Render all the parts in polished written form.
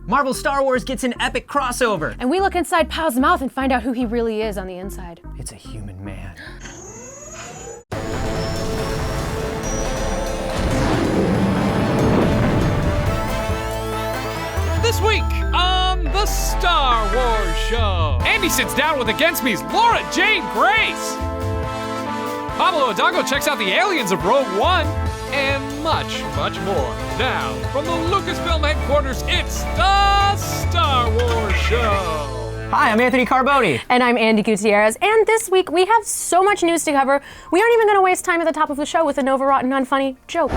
Marvel Star Wars gets an epic crossover. And we look inside Pal's mouth and find out who he really is on the inside. It's a human man. This week on the Star Wars Show, Andy sits down with Against Me's Laura Jane Grace. Pablo Hidalgo checks out the aliens of Rogue One, and much, much more. Now, from the Lucasfilm headquarters, it's the Star Wars Show. Hi, I'm Anthony Carboni. And I'm Andy Gutierrez. And this week, we have so much news to cover, we aren't even going to waste time at the top of the show with an overwrought and unfunny joke.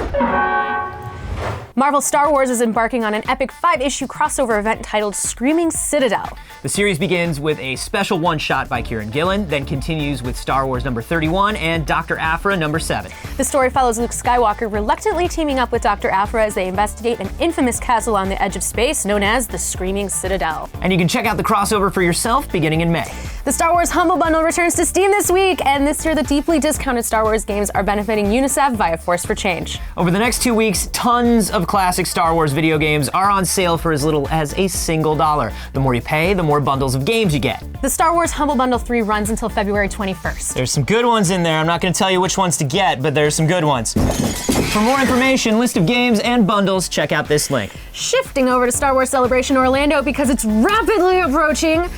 Marvel Star Wars is embarking on an epic 5-issue crossover event titled Screaming Citadel. The series begins with a special one-shot by Kieran Gillen, then continues with Star Wars number 31 and Dr. Aphra number 7. The story follows Luke Skywalker reluctantly teaming up with Dr. Aphra as they investigate an infamous castle on the edge of space known as the Screaming Citadel. And you can check out the crossover for yourself beginning in May. The Star Wars Humble Bundle returns to Steam this week, and this year the deeply discounted Star Wars games are benefiting UNICEF via Force for Change. Over the next 2 weeks, tons of classic Star Wars video games are on sale for as little as $1. The more you pay, the more bundles of games you get. The Star Wars Humble Bundle 3 runs until February 21st. There's some good ones in there. I'm not going to tell you which ones to get, but there's some good ones. For more information, list of games, and bundles, check out this link. Shifting over to Star Wars Celebration Orlando because it's rapidly approaching,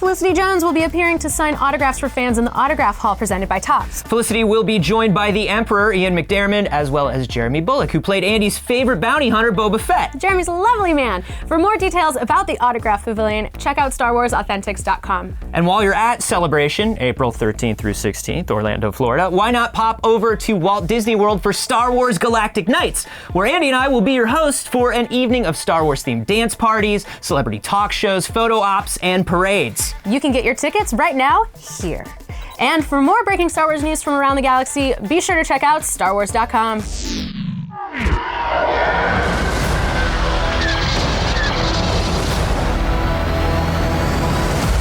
Felicity Jones will be appearing to sign autographs for fans in the autograph hall presented by Topps. Felicity will be joined by the Emperor, Ian McDiarmid, as well as Jeremy Bulloch, who played Andy's favorite bounty hunter, Boba Fett. Jeremy's a lovely man. For more details about the autograph pavilion, check out StarWarsAuthentics.com. And while you're at Celebration, April 13th through 16th, Orlando, Florida, why not pop over to Walt Disney World for Star Wars Galactic Nights, where Andy and I will be your hosts for an evening of Star Wars-themed dance parties, celebrity talk shows, photo ops, and parades. You can get your tickets right now here. And for more breaking Star Wars news from around the galaxy, be sure to check out StarWars.com.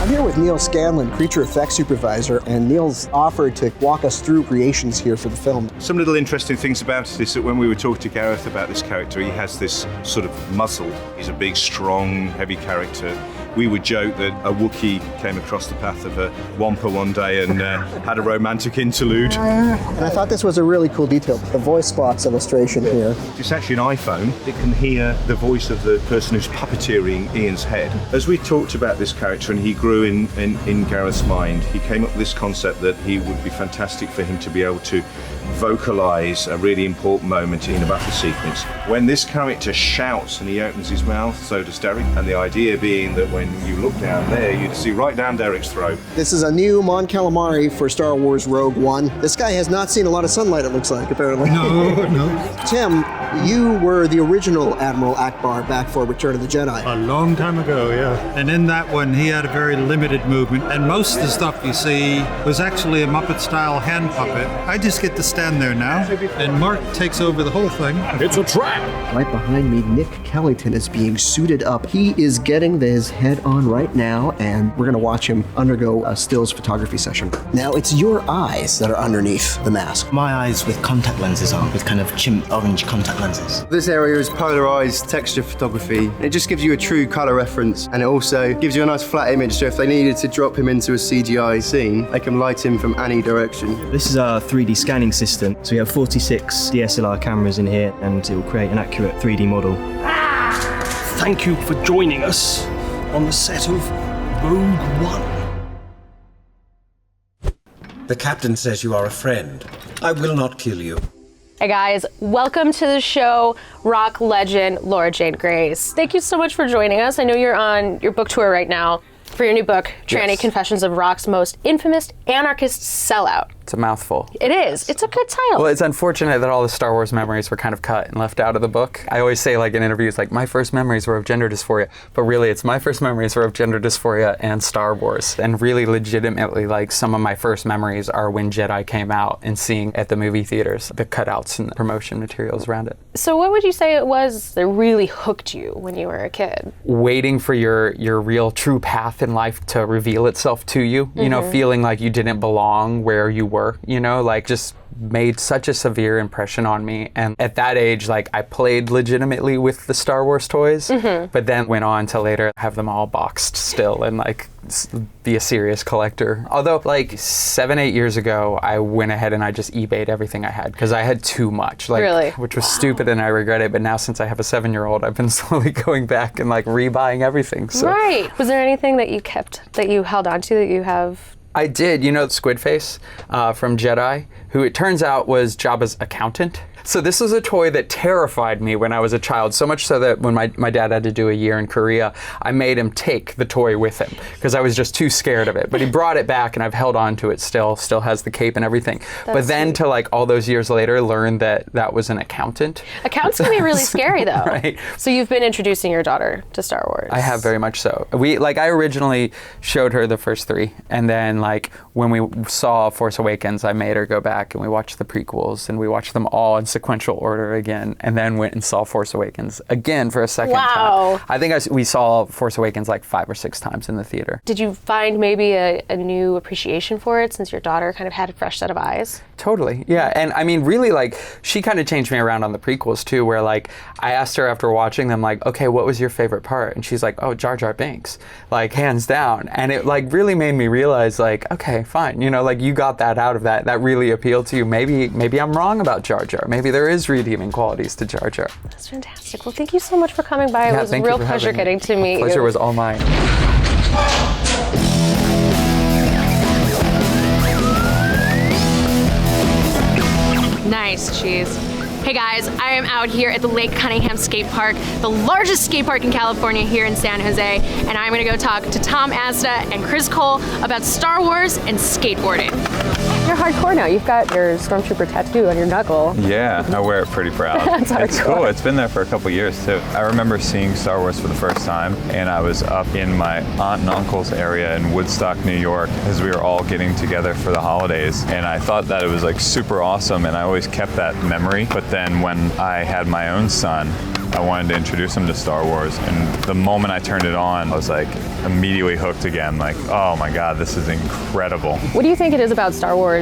I'm here with Neal Scanlan, creature effects supervisor, and Neal's offered to walk us through creations here for the film. Some little interesting things about it is that when we were talking to Gareth about this character, he has this sort of muscle. He's a big, strong, heavy character. We would joke that a Wookiee came across the path of a Wampa one day and had a romantic interlude. And I thought this was a really cool detail, the voice box illustration here. It's actually an iPhone. It can hear the voice of the person who's puppeteering Ian's head. As we talked about this character and he grew in Gareth's mind, he came up with this concept that he would be fantastic for him to be able to vocalize a really important moment in a battle sequence. When this character shouts and he opens his mouth, so does Derek. And the idea being that when you look down there, you'd see right down Derek's throat. This is a new Mon Calamari for Star Wars Rogue One. This guy has not seen a lot of sunlight, it looks like, apparently. No. Tim, you were the original Admiral Akbar back for Return of the Jedi. A long time ago, yeah. And in that one, he had a very limited movement, and most of the stuff you see was actually a Muppet-style hand puppet. I just get to stand there now, and Mark takes over the whole thing. It's a trap! Right behind me, Nick Kellington is being suited up. He is getting his head on right now, and we're gonna watch him undergo a stills photography session. Now, it's your eyes that are underneath the mask. My eyes with contact lenses on, with kind of chimp orange contact lenses. This area is polarized texture photography. It just gives you a true color reference, and it also gives you a nice flat image, so if they needed to drop him into a CGI scene, they can light him from any direction. This is our 3D scanning system. So we have 46 DSLR cameras in here, and it will create an accurate 3D model. Thank you for joining us on the set of Rogue One. The captain says you are a friend. I will not kill you. Hey guys, welcome to the show, rock legend Laura Jane Grace. Thank you so much for joining us. I know you're on your book tour right now for your new book, Tranny Confessions of Rock's Most Infamous Anarchist Sellout. It's a mouthful. It is. It's a good title. Well, it's unfortunate that all the Star Wars memories were kind of cut and left out of the book. I always say, like in interviews, like my first memories were of gender dysphoria, but really it's my first memories were of gender dysphoria and Star Wars. And really legitimately, like some of my first memories are when Jedi came out and seeing at the movie theaters the cutouts and the promotion materials around it. So what would you say it was that really hooked you when you were a kid? Waiting for your real true path in life to reveal itself to you. You know, feeling like you didn't belong where you were were, you know, like just made such a severe impression on me. And at that age, like I played legitimately with the Star Wars toys, but then went on to later have them all boxed still and like be a serious collector. Although like 7-8 years ago, I went ahead and I just eBayed everything I had because I had too much, like, which was stupid and I regret it. But now since I have a 7-year-old, I've been slowly going back and like rebuying everything. So. Right. Was there anything that you kept, that you held on to, that you have? I did. You know Squid Face from Jedi, who it turns out was Jabba's accountant. So this was a toy that terrified me when I was a child, so much so that when my dad had to do a year in Korea, I made him take the toy with him because I was just too scared of it. But he brought it back and I've held on to it still has the cape and everything. But then to like all those years later learn that that was an accountant. Accountants can be really scary though. Right. So you've been introducing your daughter to Star Wars. I have, very much so. I originally showed her the first 3, and then like when we saw Force Awakens, I made her go back and we watched the prequels and we watched them all in sequential order again, and then went and saw Force Awakens again for a second time. I think we saw Force Awakens like 5 or 6 times in the theater. Did you find maybe a new appreciation for it since your daughter kind of had a fresh set of eyes? Totally, yeah. And I mean, really, like, she kind of changed me around on the prequels too, where like I asked her after watching them, like, okay, what was your favorite part? And she's like, oh, Jar Jar Binks, like hands down. And it like really made me realize, like, okay, fine, you know, like you got that out of that. That really appealed to you. Maybe I'm wrong about Jar Jar. Maybe there is redeeming qualities to Jar Jar. That's fantastic. Well, thank you so much for coming by. It was a real pleasure getting to meet you. The pleasure was all mine. Nice cheese. Hey guys, I am out here at the Lake Cunningham Skate Park, the largest skate park in California here in San Jose, and I'm gonna go talk to Tom Asta and Chris Cole about Star Wars and skateboarding. You're hardcore now. You've got your Stormtrooper tattoo on your knuckle. Yeah, I wear it pretty proud. It's cool. It's been there for a couple years too. I remember seeing Star Wars for the first time, and I was up in my aunt and uncle's area in Woodstock, New York, as we were all getting together for the holidays, and I thought that it was like super awesome, and I always kept that memory. But then when I had my own son, I wanted to introduce him to Star Wars, and the moment I turned it on, I was like immediately hooked again, like, oh my God, this is incredible. What do you think it is about Star Wars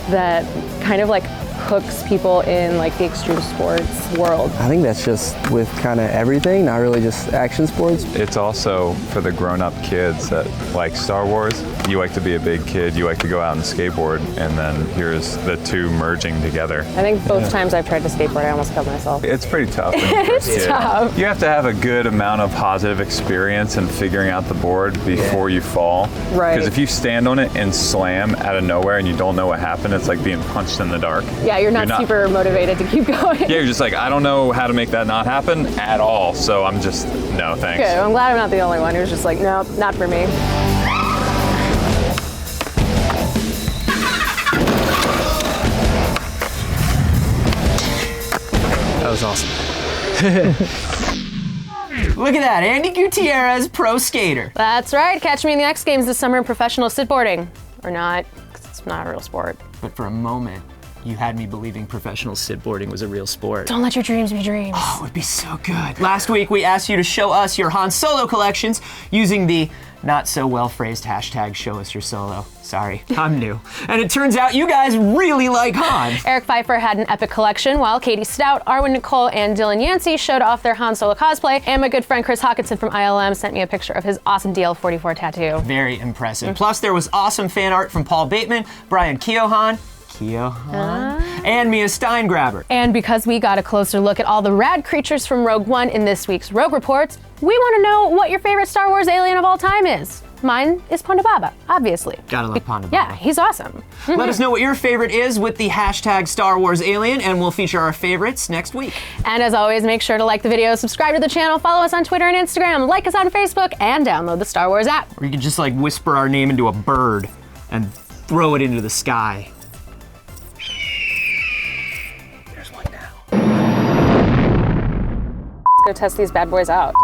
that kind of like hooks people in like the extreme sports world? I think that's just with kind of everything, not really just action sports. It's also for the grown-up kids that like Star Wars. You like to be a big kid, you like to go out and skateboard, and then here's the two merging together. I think both times I've tried to skateboard, I almost killed myself. It's pretty tough when you're first It's kid. tough. You have to have a good amount of positive experience in figuring out the board before you fall. Right. Because if you stand on it and slam out of nowhere and you don't know what happened, it's like being punched in the dark. Yeah, you're not super motivated to keep going. Yeah, you're just like, I don't know how to make that not happen at all, so I'm just, no thanks. Good, I'm glad I'm not the only one who's just like, no, not for me. That was awesome. Look at that, Andy Gutierrez, pro skater. That's right, catch me in the X Games this summer in professional skateboarding. Or not, because it's not a real sport. But for a moment, you had me believing professional skateboarding was a real sport. Don't let your dreams be dreams. Oh, it would be so good. Last week, we asked you to show us your Han Solo collections using the not so well phrased hashtag show us your solo. Sorry, I'm new. And it turns out you guys really like Han. Eric Pfeiffer had an epic collection, while Katie Stout, Arwen Nicole, and Dylan Yancey showed off their Han Solo cosplay, and my good friend Chris Hawkinson from ILM sent me a picture of his awesome DL44 tattoo. Very impressive. Plus, there was awesome fan art from Paul Bateman, Brian Keohane, and Mia Steingraber. And because we got a closer look at all the rad creatures from Rogue One in this week's Rogue Reports, we want to know what your favorite Star Wars alien of all time is. Mine is Ponda Baba, obviously. Gotta love Ponda Baba. Yeah, he's awesome. Let us know what your favorite is with the hashtag Star Wars Alien, and we'll feature our favorites next week. And as always, make sure to like the video, subscribe to the channel, follow us on Twitter and Instagram, like us on Facebook, and download the Star Wars app. Or you can just like whisper our name into a bird and throw it into the sky. Let's go test these bad boys out.